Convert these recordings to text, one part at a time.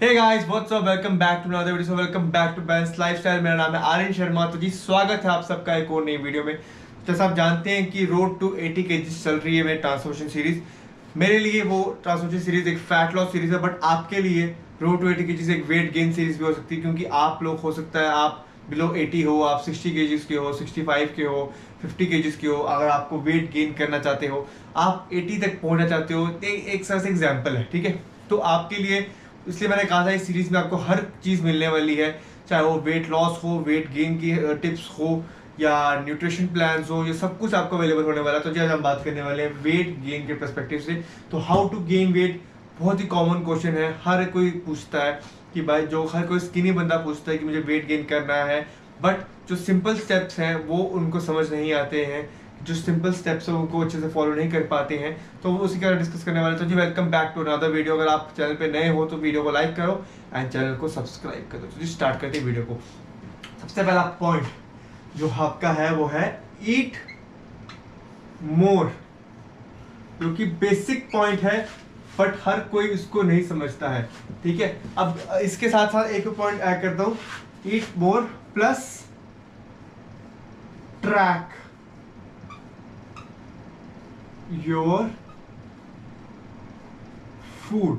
Hey guys what's up, welcome back to another video. Welcome back to balance lifestyle. मेरा नाम है आर्यन शर्मा। तो जी स्वागत है आप सबका एक और नई वीडियो में। जैसा आप जानते हैं कि रोड टू 80 kg चल रही है मेरी ट्रांसफॉर्मेशन सीरीज। मेरे लिए वो ट्रांसफॉर्मेशन सीरीज एक फैट लॉस सीरीज है, बट आपके लिए रोड टू 80 kg एक वेट गेन सीरीज भी हो सकती है, क्योंकि आप लोग हो सकता है आप बिलो 80 हो, आप 60 kg के हो, 65 के हो, 50 kg के हो। अगर आपको वेट गेन करना चाहते हो, आप 80 तक पहुंचना चाहते हो, एक तरह से एग्जाम्पल है, ठीक है। तो आपके लिए इसलिए मैंने कहा था इस सीरीज में आपको हर चीज़ मिलने वाली है, चाहे वो वेट लॉस हो, वेट गेन की टिप्स हो, या न्यूट्रिशन प्लान्स हो, ये सब कुछ आपको अवेलेबल होने वाला है। तो जी आज हम बात करने वाले हैं वेट गेन के पर्सपेक्टिव से। तो हाउ टू गेन वेट बहुत ही कॉमन क्वेश्चन है, हर कोई पूछता है कि भाई, जो हर कोई स्किनी बंदा पूछता है कि मुझे वेट गेन करना है, बट जो सिंपल स्टेप्स हैं वो उनको समझ नहीं आते हैं, जो सिंपल स्टेप्स है उनको अच्छे से फॉलो नहीं कर पाते हैं। तो वो उसी का डिस्कस करने वाले। तो जी welcome back to another video. अगर आप चैनल पे नए हो तो वीडियो को लाइक करो एंड चैनल को सब्सक्राइब करो। तो जी स्टार्ट करते हैं वीडियो को। सबसे पहला पॉइंट जो आपका है वो है ईट मोर, जो कि बेसिक पॉइंट है, बट हर कोई इसको नहीं समझता है, ठीक है। अब इसके साथ साथ एक पॉइंट ऐड करता हूँ, eat more plus track your food.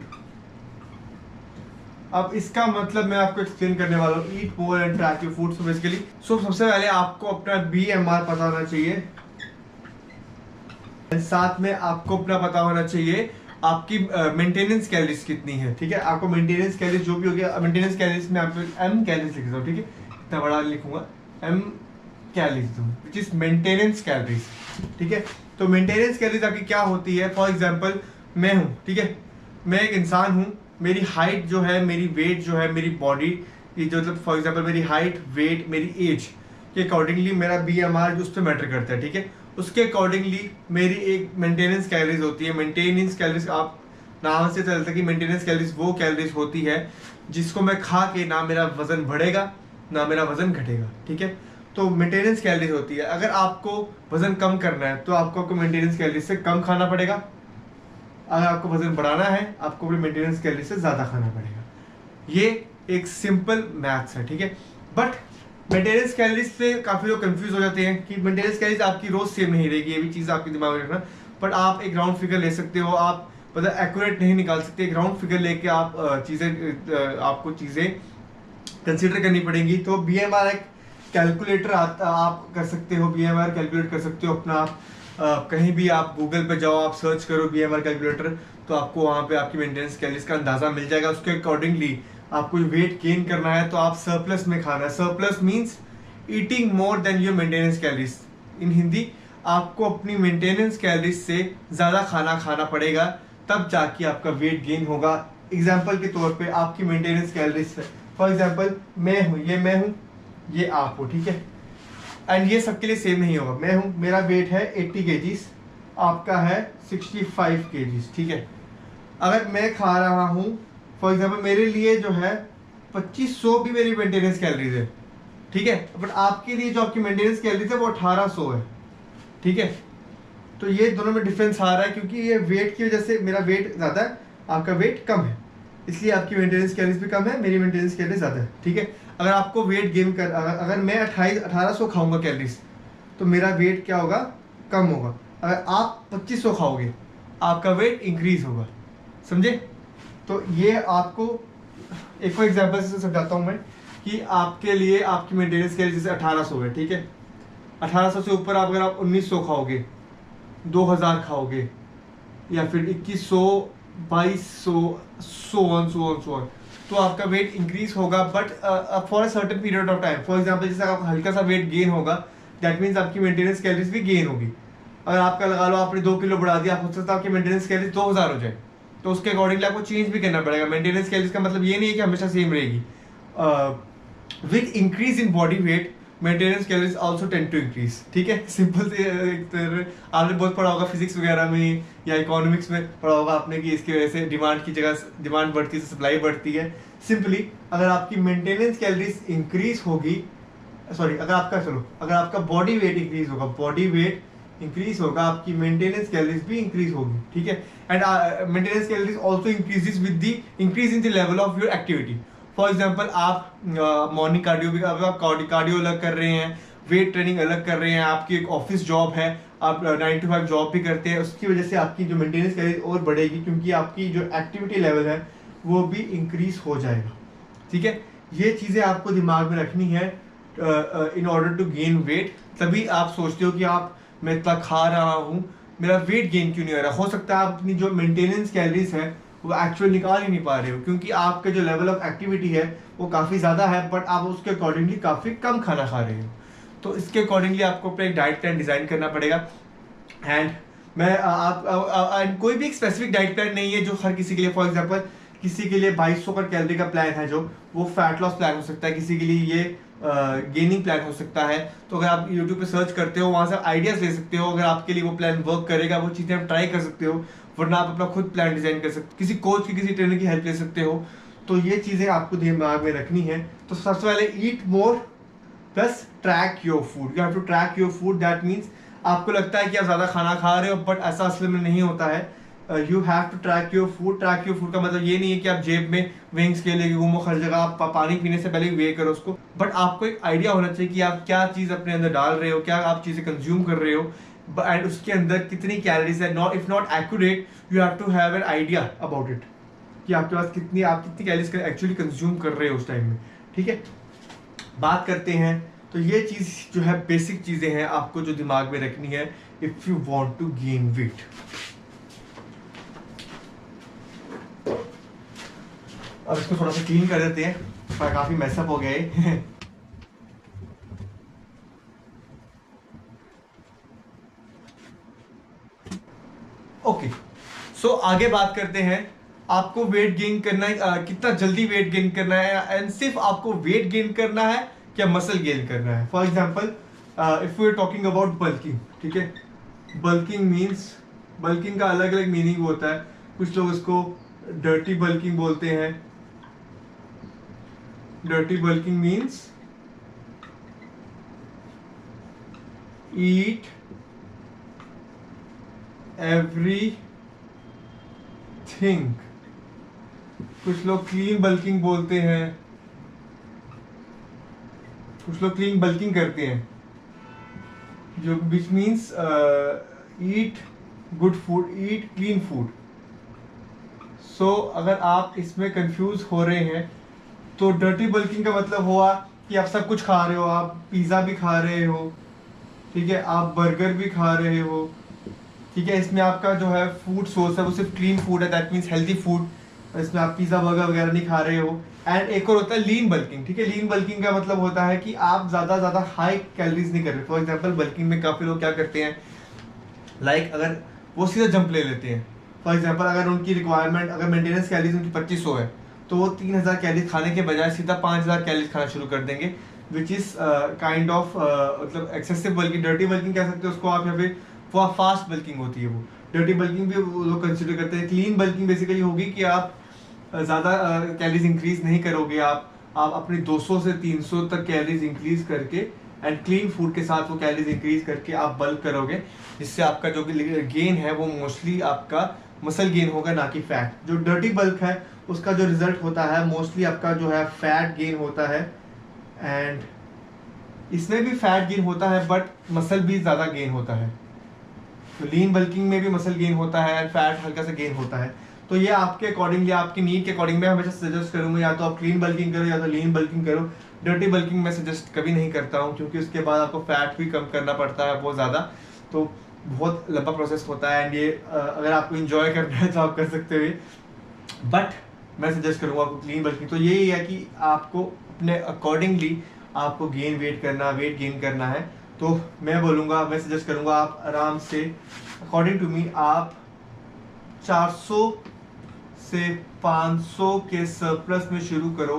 अब इसका मतलब मैं आपको एक्सप्लेन करने वाला हूँ, eat more and track your food. So basically सबसे पहले आपको अपना BMR पता होना चाहिए, साथ में आपको अपना पता होना चाहिए आपकी मेंटेनेंस कैलोरीज कितनी है, ठीक है। आपको मेंटेनेंस कैलोरीज जो भी हो गया, मेंटेनेंस कैलोरीज में आपको M कैलोरीज लिख दो, ठीक है, इतना बड़ा लिखूंगा, M calories which is maintenance calories, ठीक है। तो मेंटेनेंस कैलोरीज आपकी क्या होती है? फॉर एग्जांपल मैं हूँ, ठीक है, मैं एक इंसान हूँ, मेरी हाइट जो है, मेरी वेट जो है, मेरी बॉडी जो मतलब फॉर एग्जांपल मेरी हाइट, वेट, मेरी एज के अकॉर्डिंगली मेरा BMR जो उस पर मैटर करता है, ठीक है। उसके अकॉर्डिंगली मेरी एक मेंटेनेंस कैलोरीज होती है। मेंटेनेंस कैलोरीज आप नाम से चलता है कि मेंटेनेंस कैलोरीज वो कैलोरीज होती है जिसको मैं खा के ना मेरा वजन बढ़ेगा ना मेरा वजन घटेगा, ठीक है। तो मेंटेनेंस कैलोरीज होती है। अगर आपको वजन कम करना है तो आपको मेंटेनेंस कैलोरीज से कम खाना पड़ेगा। अगर आपको वजन बढ़ाना है आपको अपनी मेंटेनेंस कैलोरीज से ज़्यादा खाना पड़ेगा। ये एक सिंपल मैथ्स है, ठीक है। बट मेंटेनेंस कैलोरीज से काफ़ी लोग कंफ्यूज हो जाते हैं कि मेंटेनेंस कैलोरीज आपकी रोज सेम नहीं रहेगी, ये भी चीज़ आपके दिमाग में रखना। बट आप एक राउंड फिगर ले सकते हो, आप मतलब एक्यूरेट नहीं निकाल सकते। एक राउंड फिगर लेके आप आपको चीज़ें कंसिडर करनी पड़ेंगी। तो BMR एक कैलकुलेटर आता, आप कर सकते हो, BMR कैलकुलेट कर सकते हो अपना। कहीं भी आप गूगल पे जाओ, आप सर्च करो BMR कैलकुलेटर, तो आपको वहाँ पे आपकी मेंटेनेंस कैलोरीज का अंदाज़ा मिल जाएगा। उसके अकॉर्डिंगली आपको वेट गेन करना है तो आप सरप्लस में खाना है। Surplus means eating more than your maintenance calories. In Hindi, आपको अपनी मेंटेनेंस कैलोरीज से ज़्यादा खाना पड़ेगा, तब जाके आपका वेट गेन होगा। एग्जाम्पल के तौर पे आपकी मेंटेनेंस कैलोरीज, फॉर एग्जाम्पल मैं हूँ, ये आप हो, ठीक है। एंड ये सबके लिए सेम नहीं होगा। मैं हूँ, मेरा वेट है 80 kg, आपका है 65 kg, ठीक है। अगर मैं खा रहा हूँ, फॉर एग्जाम्पल मेरे लिए जो है 2500 भी मेरी मेंटेनेंस कैलोरीज है, ठीक है। बट आपके लिए जो आपकी मेंटेनेंस कैलोरीज है वो 1800 है, ठीक है। तो ये दोनों में डिफरेंस आ रहा है, क्योंकि ये वेट की वजह से मेरा वेट ज़्यादा है, आपका वेट कम है, इसलिए आपकी मेंटेनेंस कैलोरीज भी कम है, मेरी मेंटेनेंस कैलोरीज ज़्यादा है, ठीक है। अगर आपको वेट गेन कर, अगर मैं 1800 खाऊंगा कैलोरीज, तो मेरा वेट क्या होगा? कम होगा। अगर आप 2500 खाओगे, आपका वेट इंक्रीज होगा, समझे। तो ये आपको एक एग्जांपल से समझाता हूँ मैं कि आपके लिए आपकी मेंटेनेंस कैलोरीज जैसे 1800 है, ठीक है। 1800 से ऊपर आप अगर आप 1900 खाओगे, 2000 खाओगे, या फिर 2100, 2200, सो ऑन, तो आपका वेट इंक्रीज होगा, but for a certain period of time. For example जैसे आपका हल्का सा वेट गेन होगा, दैट मीन्स आपकी मेंटेनेंस कैलोरीज भी गेन होगी। अगर आपका लगा लो आपने 2 किलो बढ़ा दिया, हो सकता है आपकी मेंटेनेंस कैलोरीज 2000 हो जाए, तो उसके अकॉर्डिंगली आपको चेंज भी करना पड़ेगा। मेंटेनेंस कैलोरीज का मतलब ये नहीं है कि हमेशा सेम रहेगी। With increase in body weight, maintenance calories also tend to increase, ठीक है। सिंपल से आपने बहुत पढ़ा होगा फिजिक्स वगैरह में या इकोनॉमिक्स में पढ़ा होगा आपने कि इसकी वजह से डिमांड की जगह डिमांड बढ़ती है, सप्लाई बढ़ती है। सिंपली अगर आपकी मेंटेनेंस कैलोरीज इंक्रीज होगी, अगर आपका बॉडी वेट इंक्रीज होगा, बॉडी वेट इंक्रीज होगा, आपकी मेंटेनेंस कैलोरीज भी इंक्रीज होगी, ठीक है। And maintenance calories also increases with the increase in the level of your activity. For example आप मॉर्निंग कार्डियो भी आप कार्डियो अलग कर रहे हैं, वेट ट्रेनिंग अलग कर रहे हैं, आपकी एक ऑफिस जॉब है, आप 9 to 5 जॉब भी करते हैं, उसकी वजह से आपकी जो मेंटेनेंस कैलोरीज और बढ़ेगी, क्योंकि आपकी जो एक्टिविटी लेवल है वो भी इंक्रीज हो जाएगा, ठीक है। ये चीज़ें आपको दिमाग में रखनी है in order to gain weight. तभी आप सोचते हो कि आप मैं इतना खा रहा हूँ, मेरा वेट गेन क्यों नहीं हो रहा। हो सकता है आप अपनी जो मेंटेनेंस कैलोरीज है वो एक्चुअल निकाल ही नहीं पा रहे हो, क्योंकि आपका जो लेवल ऑफ एक्टिविटी है वो काफ़ी ज़्यादा है, बट आप उसके अकॉर्डिंगली काफ़ी कम खाना खा रहे हो। तो इसके अकॉर्डिंगली आपको अपना एक डाइट प्लान डिज़ाइन करना पड़ेगा। एंड मैं आप कोई भी एक स्पेसिफिक डाइट प्लान नहीं है जो हर किसी के लिए। फॉर एग्जांपल किसी के लिए 2200 पर कैलोरी का प्लान है जो वो फैट लॉस प्लान हो सकता है, किसी के लिए ये गेनिंग प्लान हो सकता है। तो अगर आप यूट्यूब पे सर्च करते हो वहाँ से आइडियाज ले सकते हो, अगर आपके लिए वो प्लान वर्क करेगा वो चीज़ें आप ट्राई कर सकते हो, वरना आप अपना खुद प्लान डिजाइन कर सकते हो, किसी कोच की किसी ट्रेनर की हेल्प ले सकते हो। तो ये चीज़ें आपको दिमाग में रखनी है। तो सबसे पहले eat more plus track your food. You have to track your food. That means आपको लगता है कि आप ज़्यादा खाना खा रहे हो, बट ऐसा असल में नहीं होता है। You have to track your food. Track your food का मतलब ये नहीं है कि आप जेब में वेइंग स्केल लेके घूमो हर जगह, आप पानी पीने से पहले वे करो उसको, बट आपको एक आइडिया होना चाहिए कि आप क्या चीज़ अपने अंदर डाल रहे हो, क्या आप चीज़ें कंज्यूम कर रहे हो, एंड उसके अंदर कितनी कैलोरीज है। Not if not accurate, you have to have an idea about it कि आपके पास कितनी कैलोरीज एक्चुअली कंज्यूम कर रहे हो उस टाइम में, ठीक है। बात करते हैं, तो ये चीज़ जो है बेसिक चीज़ें हैं आपको जो दिमाग में रखनी है if you want to gain weight. अब इसको थोड़ा सा क्लीन कर देते हैं, काफ़ी मैसअप हो गया है। ओके, सो आगे बात करते हैं आपको वेट गेन करना है, कितना जल्दी वेट गेन करना है, एंड सिर्फ आपको वेट गेन करना है क्या मसल गेन करना है। For example if we are talking about bulking, ठीक है। बल्किंग मीन्स, बल्किंग का अलग अलग मीनिंग होता है। कुछ लोग इसको डर्टी बल्किंग बोलते हैं। डर्टी बल्किंग मीन्स ईट एवरी थिंग। कुछ लोग क्लीन बल्किंग बोलते हैं, कुछ लोग क्लीन बल्किंग करते हैं, जो which means eat good food, eat clean food. So अगर आप इसमें कंफ्यूज हो रहे हैं तो डर्टी बल्किंग का मतलब हुआ कि आप सब कुछ खा रहे हो, आप पिज़्ज़ा भी खा रहे हो, ठीक है, आप बर्गर भी खा रहे हो, ठीक है। इसमें आपका जो है फूड सोर्स है वो सिर्फ क्लीन फूड है, दैट मीन्स हेल्दी फूड, इसमें आप पिज़्ज़ा बर्गर वगैरह नहीं खा रहे हो। एंड एक और होता है लीन बल्किंग, ठीक है। लीन बल्किंग का मतलब होता है कि आप ज़्यादा हाई कैलोरीज नहीं कर रहे। फॉर एग्जाम्पल बल्किंग में काफ़ी लोग क्या करते हैं, लाइक अगर वो सीधा जंप ले लेते हैं। फॉर एग्जाम्पल अगर उनकी रिक्वायरमेंट, अगर मेंटेनेंस कैलोरीज उनकी 2500 है, तो वो 3000 कैलोरीज खाने के बजाय सीधा 5000 कैलोरीज खाना शुरू कर देंगे, विच इज़ काइंड ऑफ मतलब एक्सेसिव बल्किंग। डर्टी बल्किंग कह सकते हो उसको आप, यहाँ पे वो फास्ट बल्किंग होती है वो। डर्टी बल्किंग भी वो लोग कंसिडर करते हैं। क्लीन बल्किंग बेसिकली होगी कि आप ज़्यादा कैलोरीज इंक्रीज नहीं करोगे, आप अपने 200 से 300 तक कैलोरीज इंक्रीज करके एंड क्लीन फूड के साथ वो कैलोरीज इंक्रीज करके आप बल्क करोगे, जिससे आपका जो गेन है वो मोस्टली आपका मसल गेन होगा, ना कि फैट। जो डर्टी बल्क है उसका जो रिजल्ट होता है मोस्टली आपका जो है फैट गेन होता है, एंड इसमें भी फैट गेन होता है बट मसल भी ज़्यादा गेन होता है। तो लीन बल्किंग में भी मसल गेन होता है एंड फैट हल्का सा गेन होता है। तो ये आपके अकॉर्डिंगली, आपकी नीड के अकॉर्डिंग मैं हमेशा सजेस्ट करूंगा या तो आप क्लीन बल्किंग करो या तो लीन बल्किंग करो। डर्टी बल्किंग मैं सजेस्ट कभी नहीं करता हूँ, क्योंकि उसके बाद आपको फैट भी कम करना पड़ता है बहुत ज़्यादा, तो बहुत लंबा प्रोसेस होता है। एंड ये अगर आपको इंजॉय करना है तो आप कर सकते हो, बट मैं सजेस्ट करूँगा आपको क्लीन बल्किंग। तो यही है कि आपको अपने अकॉर्डिंगली आपको वेट गेन करना है। तो मैं बोलूँगा, मैं सजेस्ट करूँगा आप आराम से अकॉर्डिंग टू मी आप 400 से 500 के सरप्लस में शुरू करो।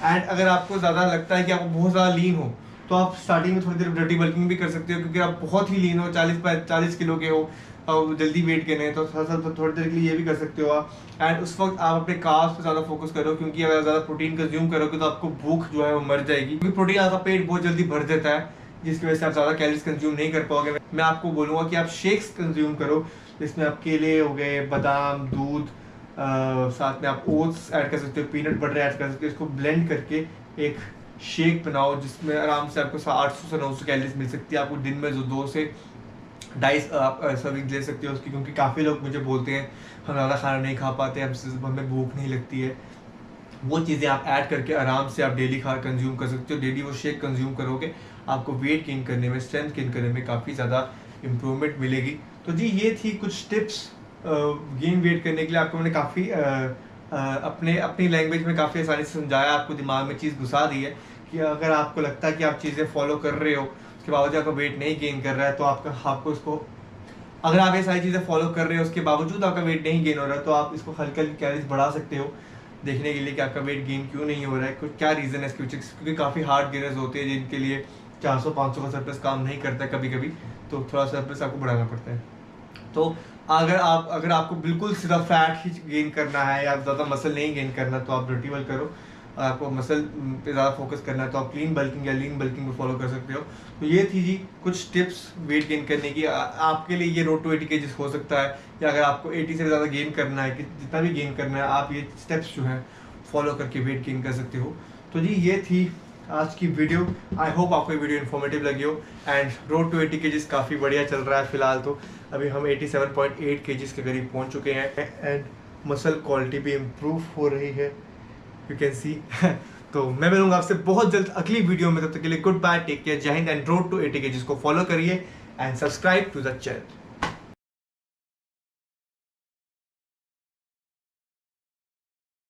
एंड अगर आपको ज़्यादा लगता है कि आपको बहुत ज़्यादा लीन हो तो आप स्टार्टिंग में थोड़ी देर डर्टी बल्किंग भी कर सकते हो, क्योंकि आप बहुत ही लीन हो, 40 किलो के हो और जल्दी वेट करने हैं तो थोड़ी देर के लिए ये भी कर सकते हो आप। एंड उस वक्त आप अपने कार्ब्स पे ज़्यादा फोकस करो, क्योंकि अगर ज़्यादा प्रोटीन कंज्यूम करोगे तो आपको भूख जो है वो मर जाएगी, क्योंकि प्रोटीन आपका पेट बहुत जल्दी भर देता है जिसकी वजह से आप ज़्यादा कैलोरीज कंज्यूम नहीं कर पाओगे। मैं आपको बोलूँगा कि आप शेक्स कंज्यूम करो, जिसमें आप केले हो गए, बादाम, दूध, साथ में आप ओट्स ऐड कर सकते हो, पीनट बटर ऐड कर सकते हो। इसको ब्लेंड करके एक शेक बनाओ जिसमें आराम से आपको 800 से 900 कैलोरीज मिल सकती है। आपको दिन में जो 2 से 2.5 आप सर्विंग ले सकते हो उसकी, क्योंकि काफ़ी लोग मुझे बोलते हैं हम ज़्यादा खाना नहीं खा पाते, हमें भूख नहीं लगती है। वो चीज़ें आप ऐड करके आराम से आप डेली खा कंज्यूम कर सकते हो। डेली वो शेक कंज्यूम करोगे, आपको वेट गेन करने में, स्ट्रेंथ गेन करने में काफ़ी ज़्यादा इम्प्रूवमेंट मिलेगी। तो जी ये थी कुछ टिप्स गेन वेट करने के लिए। आपको मैंने काफ़ी अपनी लैंग्वेज में काफ़ी आसानी से समझाया, आपको दिमाग में चीज़ घुसा दी है कि अगर आपको लगता है कि आप चीज़ें फॉलो कर रहे हो, उसके बावजूद आपका वेट नहीं गेन कर रहा है, तो आपको इसको, अगर आप ये सारी चीज़ें फॉलो कर रहे हो उसके बावजूद आपका वेट नहीं गेन हो रहा है, तो आप इसको हल्की हल्की कैलोरीज बढ़ा सकते हो, देखने के लिए कि आपका वेट गेन क्यों नहीं हो रहा है, कुछ क्या रीज़न है इसके पीछे। क्योंकि काफ़ी हार्ड गेनर्स होते हैं जिनके लिए 400-500 का सरप्लस काम नहीं करता है कभी कभी, तो थोड़ा सरप्लस आपको बढ़ाना पड़ता है। तो अगर आपको बिल्कुल सीधा फैट ही गेन करना है या ज़्यादा मसल नहीं गेन करना, तो आप रोटीवल करो। आपको मसल पे ज़्यादा फोकस करना है तो आप क्लीन बल्किंग या लीन बल्किंग को फॉलो कर सकते हो। तो ये थी जी कुछ टिप्स वेट गेन करने की। आपके लिए ये रोड टू 80 kg हो सकता है, या अगर आपको 80 से ज़्यादा गेन करना है, कि जितना भी गेन करना है, आप ये स्टेप्स जो हैं फॉलो करके वेट गेन कर सकते हो। तो जी ये थी आज की वीडियो। आई होप आपको ये वीडियो इन्फॉर्मेटिव लगी हो। एंड रोड टू 80 kg काफ़ी बढ़िया चल रहा है फिलहाल। तो अभी हम 87.8 kg के करीब पहुंच चुके हैं एंड मसल क्वालिटी भी इम्प्रूव हो रही है, यू कैन सी। तो मैं मिलूंगा आपसे बहुत जल्द अगली वीडियो में, तब तक के लिए गुड बाय, टेक केयर, जय Hind and road to 80 kg को फॉलो करिए and subscribe to the channel.